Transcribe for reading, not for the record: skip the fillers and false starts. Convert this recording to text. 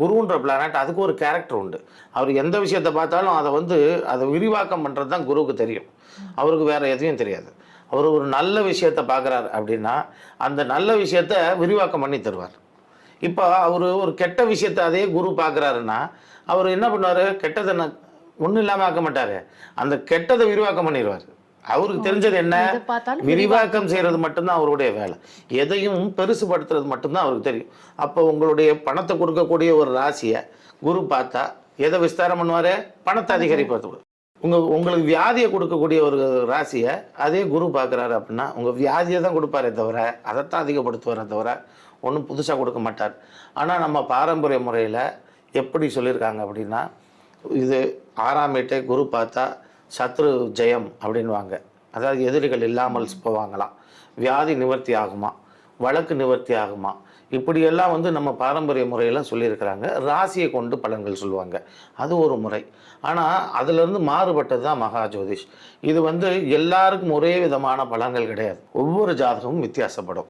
குருன்ற planet அதுக்கு ஒரு character உண்டு. அவர் எந்த விஷயத்த பார்த்தாலும் அதை விரிவாக்கம் பண்ணுறது தான் குருவுக்கு தெரியும். அவருக்கு வேறு எதையும் தெரியாது. அவர் ஒரு நல்ல விஷயத்த பார்க்குறாரு அப்படின்னா, அந்த நல்ல விஷயத்த விரிவாக்கம் பண்ணி தருவார். இப்போ அவர் ஒரு கெட்ட விஷயத்த அதே குரு பார்க்குறாருன்னா, அவர் என்ன பண்ணுவார், கெட்டதை ஒன்றும் இல்லாமல் ஆக்க மாட்டார். அந்த கெட்டதை விரிவாக்கம் பண்ணிடுவார். அவருக்கு தெரிஞ்சது என்ன, விரிவாக்கம் செய்கிறது மட்டும்தான் அவருடைய வேலை. எதையும் பெருசுபடுத்துறது மட்டும்தான் அவருக்கு தெரியும். அப்போ உங்களுடைய பணத்தை கொடுக்கக்கூடிய ஒரு ராசியை குரு பார்த்தா எதை விஸ்தாரம் பண்ணுவார், பணத்தை அதிகரிப்பது. உங்களுக்கு வியாதியை கொடுக்கக்கூடிய ஒரு ராசியை அதே குரு பார்க்குறாரு அப்படின்னா, உங்கள் வியாதியை தான் கொடுப்பாரே தவிர அதைத்தான் அதிகப்படுத்துவாரே தவிர ஒன்றும் புதுசாக கொடுக்க மாட்டார். ஆனால் நம்ம பாரம்பரிய முறையில் எப்படி சொல்லியிருக்காங்க அப்படின்னா, இது 6ஆம் வீட்டை குரு பார்த்தா சத்ரு ஜெயம் அப்படின்வாங்க. அதாவது எதிரிகள் இல்லாமல் போவாங்களாம், வியாதி நிவர்த்தி ஆகுமா, வழக்கு நிவர்த்தி ஆகுமா, இப்படியெல்லாம் நம்ம பாரம்பரிய முறையில் சொல்லியிருக்கிறாங்க. ராசியை கொண்டு பலன்கள் சொல்லுவாங்க, அது ஒரு முறை. ஆனால் அதிலிருந்து மாறுபட்டது தான் மகா ஜோதிஷ். இது எல்லாருக்கும் ஒரே விதமான பலன்கள் கிடையாது. ஒவ்வொரு ஜாதகமும் வித்தியாசப்படும்.